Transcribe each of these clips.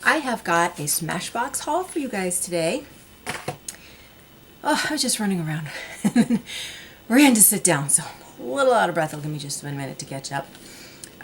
I have got a Smashbox haul for you guys today. Oh, I was just running around and ran to sit down, so I'm a little out of breath. It'll give me just 1 minute to catch up.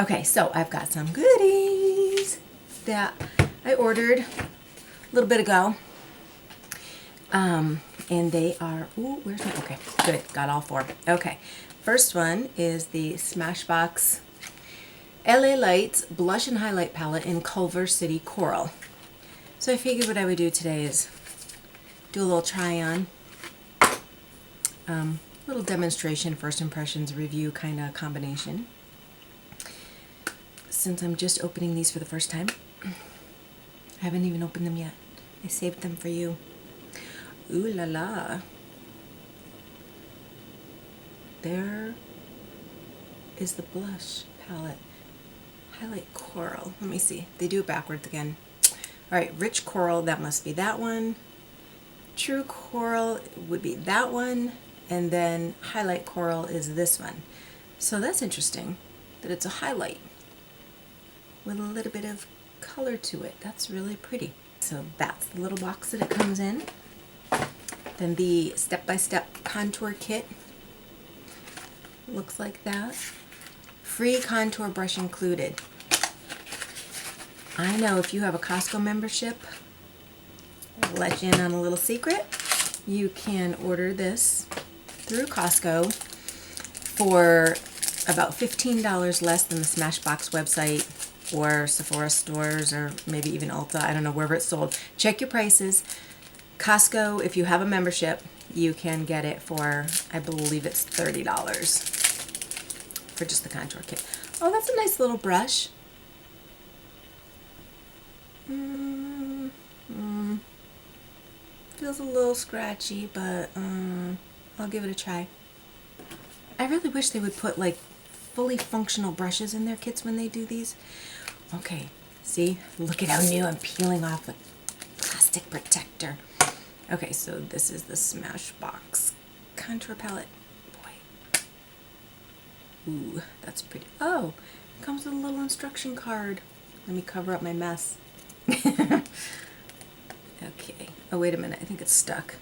Okay, so I've got some goodies that I ordered a little bit ago. And they are, ooh, where's my, okay, good, got all four. Okay, first one is the Smashbox LA Lights Blush and Highlight Palette in Culver City Coral. So I figured what I would do today is do a little try on, little demonstration, first impressions, review kind of combination. Since I'm just opening these for the first time, I haven't even opened them yet. I saved them for you. Ooh la la. There is the blush palette. Highlight Coral. Let me see. They do it backwards again. Alright, Rich Coral, that must be that one. True Coral would be that one. And then Highlight Coral is this one. So that's interesting that it's a highlight with a little bit of color to it. That's really pretty. So that's the little box that it comes in. Then the step-by-step contour kit looks like that. Free contour brush included. I know if you have a Costco membership, I'll let you in on a little secret. You can order this through Costco for about $15 less than the Smashbox website or Sephora stores or maybe even Ulta. I don't know, wherever it's sold. Check your prices. Costco, if you have a membership, you can get it for, I believe it's $30 for just the contour kit. Oh, that's a nice little brush. Feels a little scratchy, but I'll give it a try. I really wish they would put like fully functional brushes in their kits when they do these. Okay, see? Look at how new I'm peeling off the plastic protector. Okay, so this is the Smashbox contour palette. Boy. Ooh, that's pretty. Oh, it comes with a little instruction card. Let me cover up my mess. Okay. Oh, wait a minute. I think it's stuck.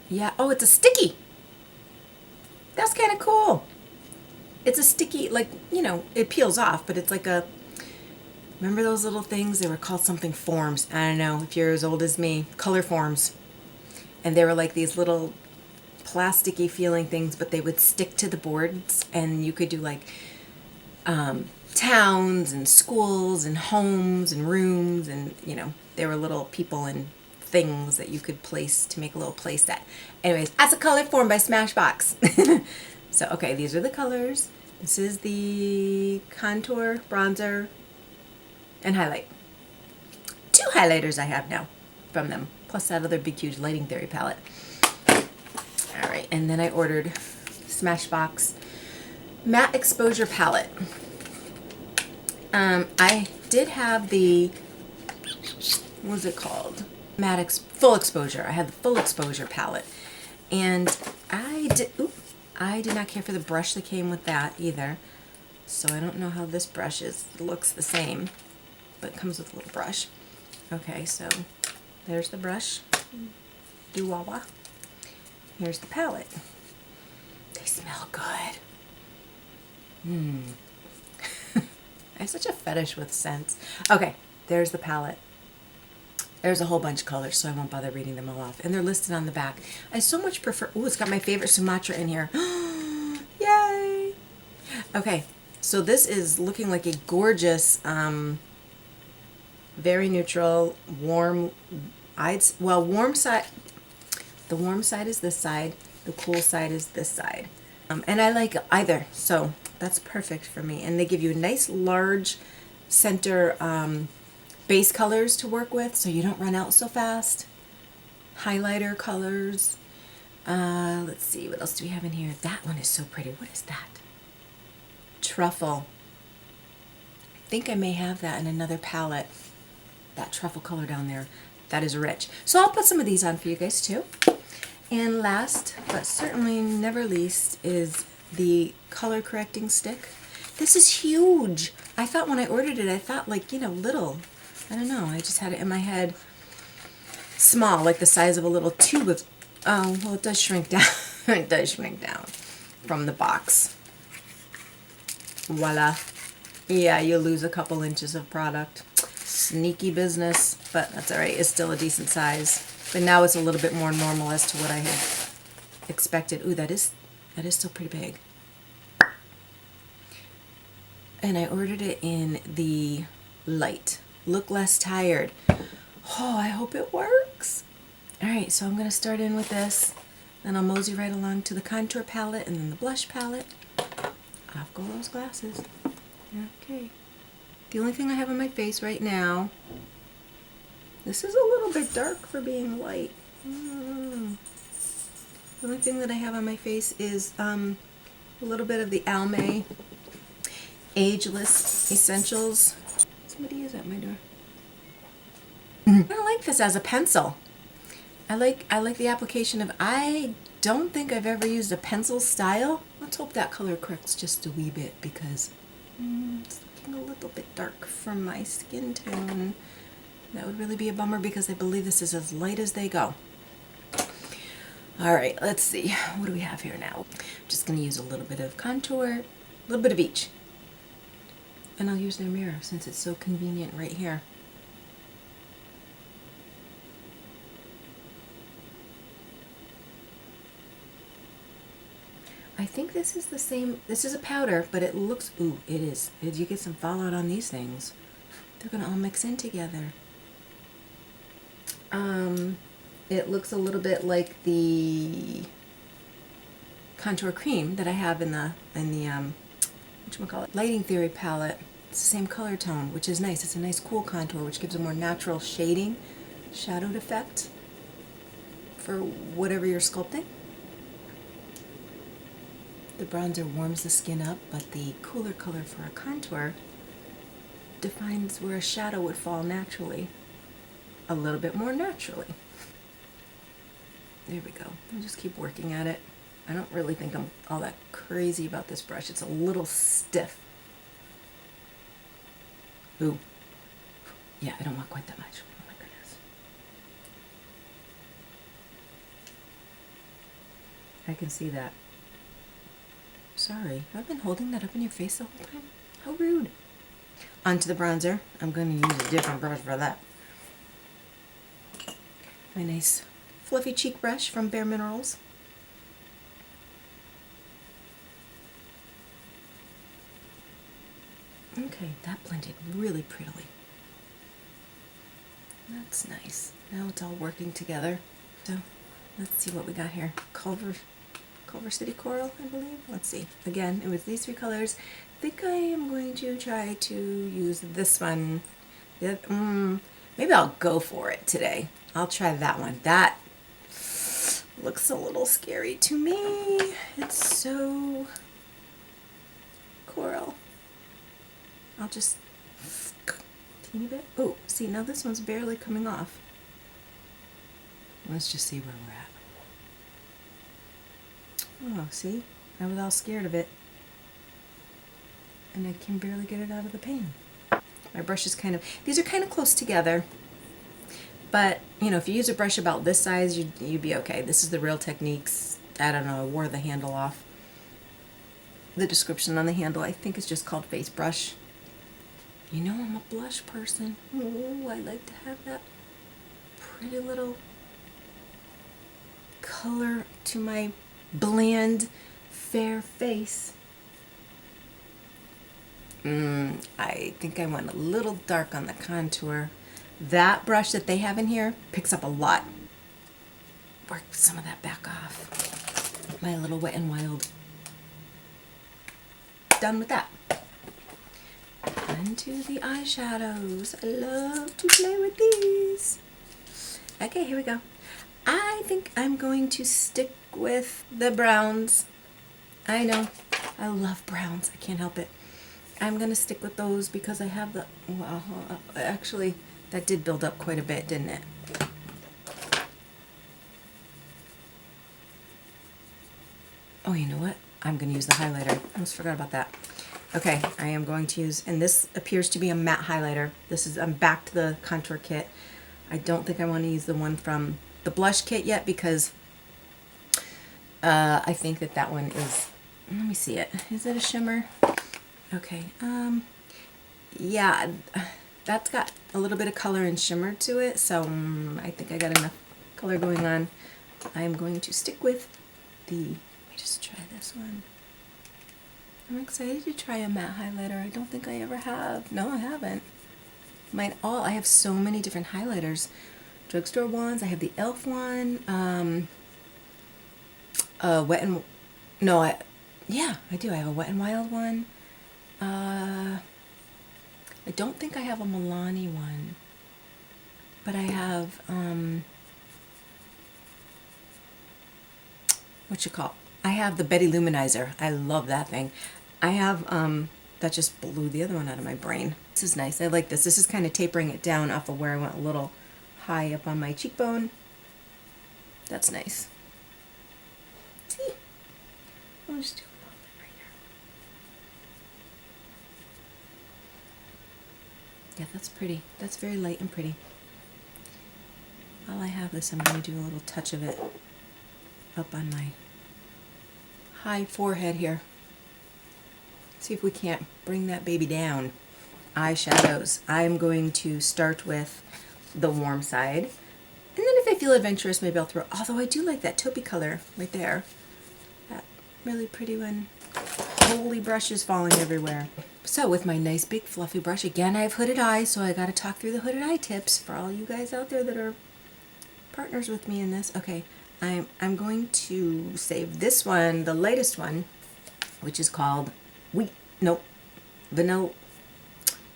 Yeah. Oh, it's a sticky. That's kind of cool. It's a sticky, like, you know, it peels off, but it's like a, remember those little things? They were called something forms. I don't know if you're as old as me. Color forms. And they were like these little plasticky feeling things, but they would stick to the boards, and you could do like towns and schools and homes and rooms, and you know, there were little people and things that you could place to make a little play set. Anyways, that's a color form by Smashbox. So okay, these are the colors. This is the contour, bronzer, and highlight. 2 highlighters I have now from them, plus that other big huge Lighting Theory palette. Alright, and then I ordered Smashbox Matte Exposure Palette. I did have the, what was it called? Full Exposure. I had the Full Exposure palette. And I did not care for the brush that came with that either. So I don't know how this brush is. It looks the same, but it comes with a little brush. Okay, so there's the brush. Doo-wah-wah. Here's the palette. They smell good. I have such a fetish with scents. Okay, there's the palette. There's a whole bunch of colors, so I won't bother reading them all off. And they're listed on the back. I so much prefer... Ooh, it's got my favorite Sumatra in here. Yay! Okay, so this is looking like a gorgeous, very neutral, warm... warm side... The warm side is this side. The cool side is this side. And I like either, so that's perfect for me. And they give you a nice large center base colors to work with, so you don't run out so fast. Highlighter colors. Let's see, what else do we have in here? That one is so pretty. What is that? Truffle. I think I may have that in another palette. That truffle color down there. That is rich. So I'll put some of these on for you guys too. And last, but certainly never least, is the color correcting stick. This is huge. I thought when I ordered it, I thought like, you know, little. I don't know. I just had it in my head small, like the size of a little tube of, oh, well, it does shrink down. It does shrink down from the box. Voila. Yeah, you lose a couple inches of product. Sneaky business, but that's all right. It's still a decent size. But now it's a little bit more normal as to what I had expected. Ooh, that is still pretty big. And I ordered it in the light. Look less tired. Oh, I hope it works. All right, so I'm going to start in with this. Then I'll mosey right along to the contour palette and then the blush palette. Off go those glasses. Okay. The only thing I have on my face right now, this is a little bit dark for being light. The only thing that I have on my face is a little bit of the Almay Age Essentials. Somebody is at my door. I don't like this as a pencil. I like the application of, I don't think I've ever used a pencil style. Let's hope that color corrects just a wee bit because it's looking a little bit dark for my skin tone. That would really be a bummer because I believe this is as light as they go. All right, let's see. What do we have here now? I'm just going to use a little bit of contour, a little bit of each. And I'll use their mirror since it's so convenient right here. I think this is the same, this is a powder, but it looks, ooh, it is. You get some fallout on these things. They're gonna all mix in together. It looks a little bit like the contour cream that I have in the whatchamacallit, Lighting Theory palette. It's the same color tone, which is nice. It's a nice cool contour, which gives a more natural shading, shadowed effect for whatever you're sculpting. The bronzer warms the skin up, but the cooler color for a contour defines where a shadow would fall naturally, a little bit more naturally. There we go. I'll just keep working at it. I don't really think I'm all that crazy about this brush. It's a little stiff. Ooh. Yeah, I don't want quite that much. Oh my goodness. I can see that. Sorry, I've been holding that up in your face the whole time. How rude. Onto the bronzer. I'm going to use a different brush for that. My nice fluffy cheek brush from Bare Minerals. Okay, that blended really prettily. That's nice. Now it's all working together. So, let's see what we got here. Culver City Coral, I believe. Let's see. Again, it was these three colors. I think I am going to try to use this one. Maybe I'll go for it today. I'll try that one. That looks a little scary to me. It's so coral. I'll just teeny bit. Oh, see, now this one's barely coming off. Let's just see where we're at. Oh, see? I was all scared of it. And I can barely get it out of the pan. My brush is these are kind of close together. But, you know, if you use a brush about this size, you'd be okay. This is the Real Techniques. I don't know, I wore the handle off. The description on the handle, I think, is just called Face Brush. You know I'm a blush person. Oh, I like to have that pretty little color to my bland, fair face. I think I went a little dark on the contour. That brush that they have in here picks up a lot. Work some of that back off. My little Wet n Wild. Done with that. Onto the eyeshadows. I love to play with these. Okay, here we go. I think I'm going to stick with the browns. I know, I love browns. I can't help it. I'm going to stick with those because I have the, well, actually, that did build up quite a bit, didn't it? Oh, you know what? I'm going to use the highlighter. I almost forgot about that. Okay, I am going to use, and this appears to be a matte highlighter. This is, I'm back to the contour kit. I don't think I want to use the one from the blush kit yet because I think that that one is, let me see it. Is it a shimmer? Okay, yeah, that's got a little bit of color and shimmer to it, so I think I got enough color going on. I'm going to stick with the, let me just try this one. I'm excited to try a matte highlighter. I don't think I ever have. No, I haven't. I have so many different highlighters. Drugstore ones, I have the e.l.f. one, Wet n no, yeah, I do. I have a Wet n Wild one. I don't think I have a Milani one, but I have, I have the Betty Luminizer. I love that thing. I have, that just blew the other one out of my brain. This is nice. I like this. This is kind of tapering it down off of where I went a little high up on my cheekbone. That's nice. See? I'll just do a little bit right here. Yeah, that's pretty. That's very light and pretty. While I have this, I'm going to do a little touch of it up on my high forehead here. See if we can't bring that baby down. Eyeshadows. I'm going to start with the warm side. And then if I feel adventurous, maybe I'll throw, although I do like that taupey color right there. That really pretty one. Holy brushes falling everywhere. So with my nice big fluffy brush, again I have hooded eyes, so I gotta talk through the hooded eye tips for all you guys out there that are partners with me in this. Okay, I'm going to save this one, the latest one, which is called Vanilla.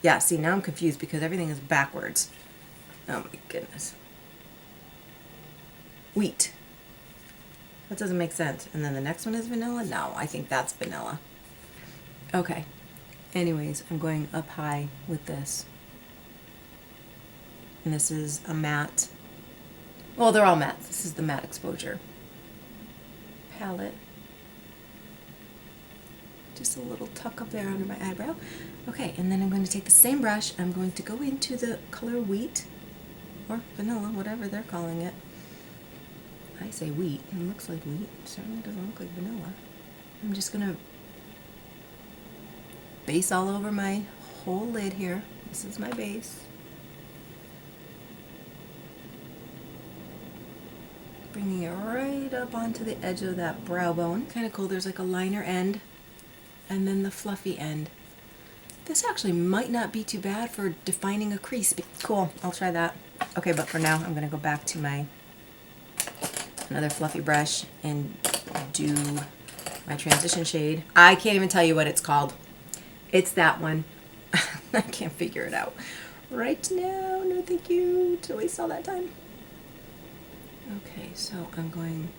Yeah, see, now I'm confused because everything is backwards. Oh my goodness. Wheat. That doesn't make sense. And then the next one is vanilla? No, I think that's vanilla. Okay. Anyways, I'm going up high with this. And this is a matte. Well, they're all matte. This is the matte exposure palette. Just a little tuck up there under my eyebrow. Okay, and then I'm going to take the same brush. I'm going to go into the color wheat, or vanilla, whatever they're calling it. I say wheat. It looks like wheat. It certainly doesn't look like vanilla. I'm just going to base all over my whole lid here. This is my base. Bringing it right up onto the edge of that brow bone. Kind of cool. There's like a liner end and then the fluffy end. This actually might not be too bad for defining a crease. Cool, I'll try that. Okay, but for now, I'm gonna go back to my another fluffy brush and do my transition shade. I can't even tell you what it's called. It's that one. I can't figure it out right now. No, thank you to waste all that time. Okay, so I'm going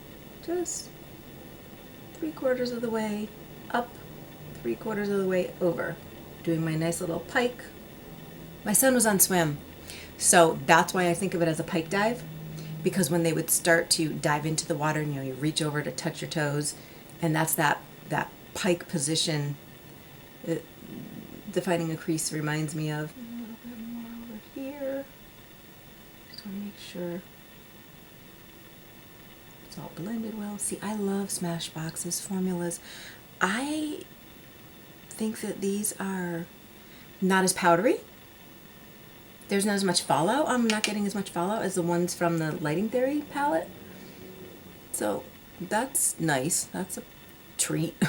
just 3/4 of the way up, 3/4 of the way over. Doing my nice little pike. My son was on swim, so that's why I think of it as a pike dive, because when they would start to dive into the water, and you reach over to touch your toes, and that's that pike position. Defining a crease reminds me of. A little bit more over here. Just want to make sure it's all blended well. See, I love Smashbox's formulas. I think that these are not as powdery. There's not as much fallout. I'm not getting as much fallout as the ones from the Lighting Theory palette. So that's nice. That's a treat.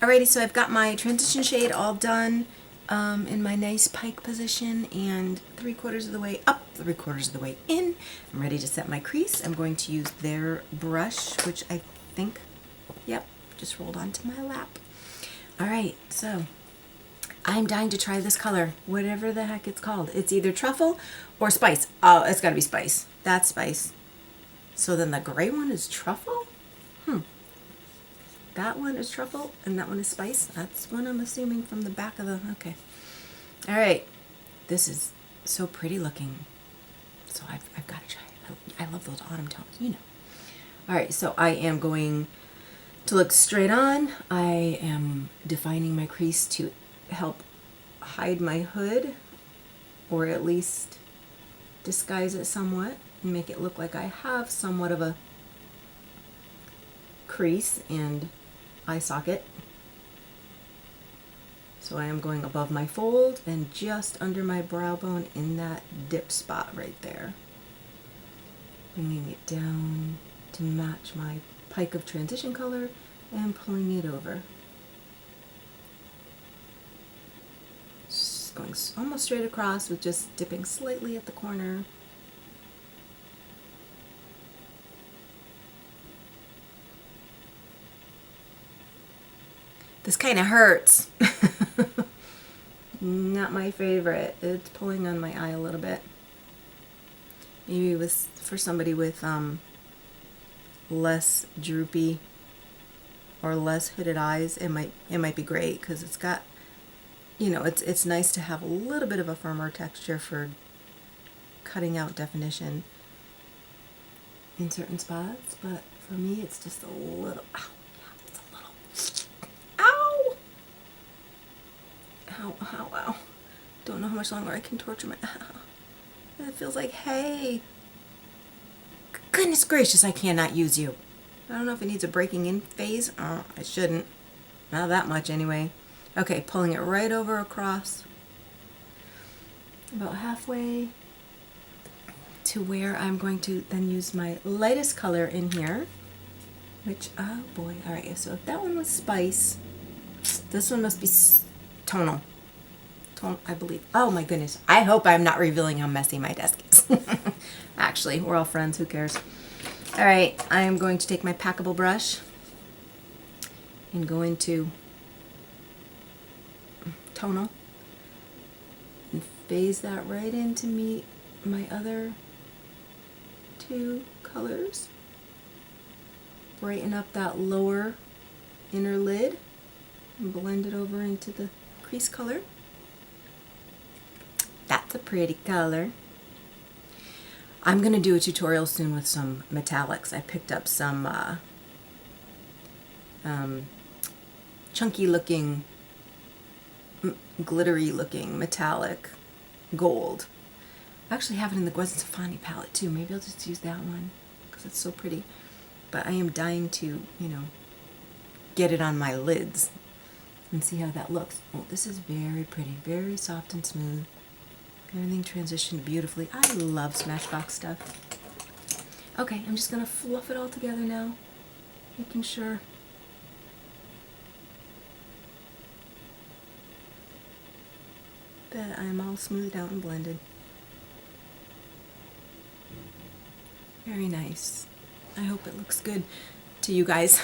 Alrighty, so I've got my transition shade all done in my nice pike position and 3/4 of the way up, 3/4 of the way in. I'm ready to set my crease. I'm going to use their brush, which I think, yep, just rolled onto my lap. Alright, so I'm dying to try this color, whatever the heck it's called. It's either truffle or spice. Oh, it's gotta be spice. That's spice. So then the gray one is truffle? That one is truffle and that one is spice. That's what I'm assuming from the back of the, okay. All right, this is so pretty looking. So I've got to try it. I love those autumn tones, you know. All right, so I am going To look straight on, I am defining my crease to help hide my hood, or at least disguise it somewhat and make it look like I have somewhat of a crease and eye socket. So I am going above my fold and just under my brow bone in that dip spot right there. Bringing it down to match my pike of transition color and pulling it over. Just going almost straight across with just dipping slightly at the corner. This kind of hurts. Not my favorite. It's pulling on my eye a little bit. Maybe with for somebody with less droopy or less hooded eyes, it might be great because it's got, you know, it's nice to have a little bit of a firmer texture for cutting out definition in certain spots. But for me, it's just a little. Ow, yeah, it's a little. Ow! Ow! Ow! Ow! Don't know how much longer I can torture my. It feels like hay. Goodness gracious, I cannot use you. I don't know if it needs a breaking in phase. Oh, it shouldn't. Not that much anyway. Okay, pulling it right over across. About halfway to where I'm going to then use my lightest color in here. Which, oh boy. Alright, so if that one was spice, this one must be tonal. I believe. Oh my goodness. I hope I'm not revealing how messy my desk is. Actually, we're all friends. Who cares? All right. I am going to take my packable brush and go into tonal and phase that right into my other two colors. Brighten up that lower inner lid and blend it over into the crease color. That's a pretty color. I'm going to do a tutorial soon with some metallics. I picked up some chunky looking, glittery looking metallic gold. I actually have it in the Gwen Stefani palette too. Maybe I'll just use that one because it's so pretty. But I am dying to, you know, get it on my lids and see how that looks. Oh, this is very pretty, very soft and smooth. Everything transitioned beautifully. I love Smashbox stuff. Okay, I'm just going to fluff it all together now, making sure that I'm all smoothed out and blended. Very nice. I hope it looks good to you guys.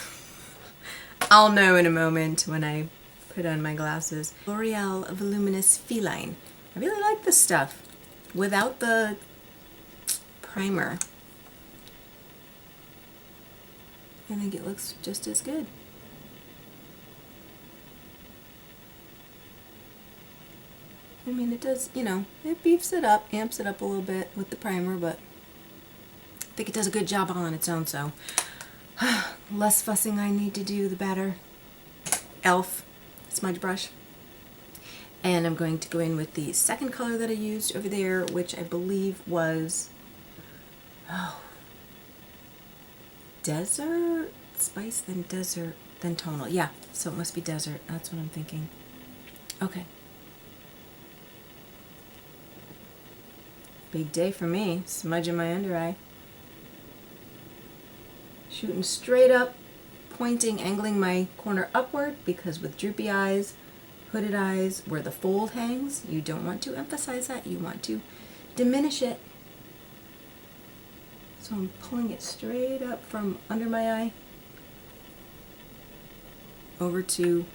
I'll know in a moment when I put on my glasses. L'Oreal Voluminous Feline. I really like this stuff without the primer. I think it looks just as good. I mean, it does, you know, it beefs it up, amps it up a little bit with the primer, but I think it does a good job all on its own, so less fussing I need to do, the better. Elf smudge brush. And I'm going to go in with the second color that I used over there, which I believe was, desert, spice, then desert, then tonal. Yeah, so it must be desert. That's what I'm thinking. Okay. Big day for me, smudging my under eye. Shooting straight up, pointing, angling my corner upward, because with droopy eyes, hooded eyes, where the fold hangs, you don't want to emphasize that, you want to diminish it. So I'm pulling it straight up from under my eye over to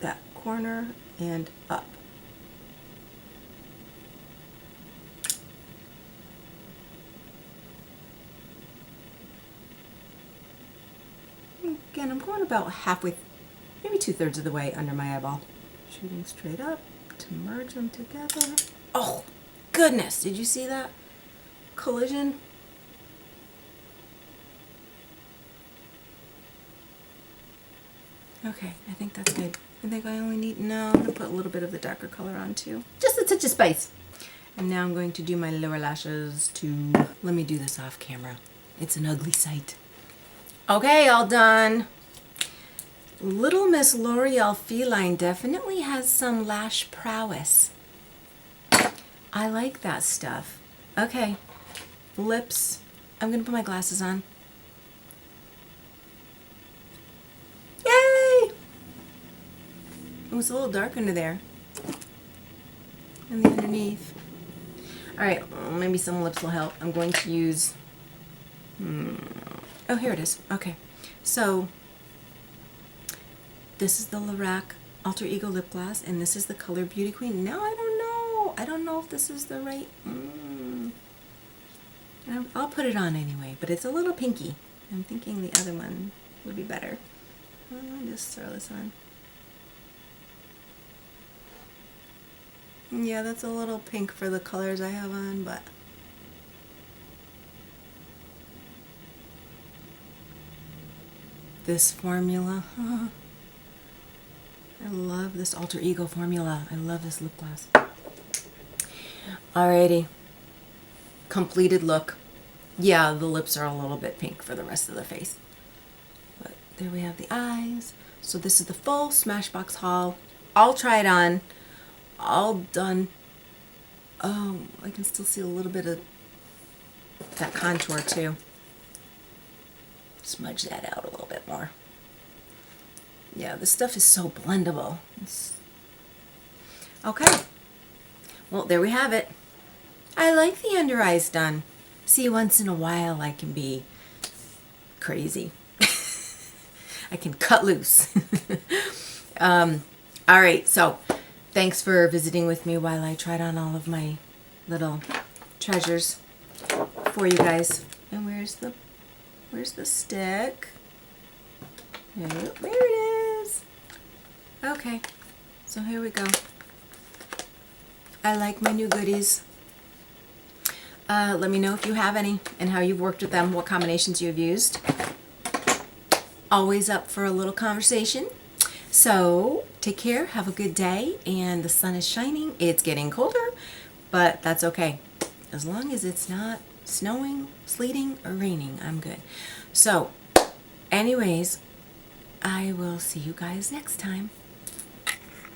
that corner and up. Again, I'm going about halfway, maybe 2/3 of the way under my eyeball. Shooting straight up to merge them together. Oh, goodness, did you see that collision? Okay, I think that's good. I think I only need, no, I'm gonna put a little bit of the darker color on too. Just a touch of spice. And now I'm going to do my lower lashes too. Let me do this off camera. It's an ugly sight. Okay, all done. Little Miss L'Oreal Feline definitely has some lash prowess. I like that stuff. Okay, lips. I'm gonna put my glasses on. Yay! It was a little dark under there. And the underneath. Alright, maybe some lips will help. I'm going to use... Oh, here it is. Okay. So, this is the Lorac Alter Ego Lip Gloss, and this is the color Beauty Queen. Now, I don't know. I don't know if this is the right... I'll put it on anyway, but it's a little pinky. I'm thinking the other one would be better. I'll just throw this on. Yeah, that's a little pink for the colors I have on, but... This formula. I love this Alter Ego formula. I love this lip gloss. Alrighty. Completed look. Yeah, the lips are a little bit pink for the rest of the face. But there we have the eyes. So this is the full Smashbox haul. All tried on. All done. Oh, I can still see a little bit of that contour too. Smudge that out a little bit more. Yeah, this stuff is so blendable. Okay. Well, there we have it. I like the under eyes done. See, once in a while I can be crazy. I can cut loose. All right, so thanks for visiting with me while I tried on all of my little treasures for you guys. And where's the stick? Oh, there it is. Okay, so here we go. I like my new goodies. Let me know if you have any and how you've worked with them, what combinations you've used. Always up for a little conversation. So take care, have a good day, and the sun is shining. It's getting colder, but that's okay. As long as it's not snowing, sleeting, or raining, I'm good. So anyways, I will see you guys next time.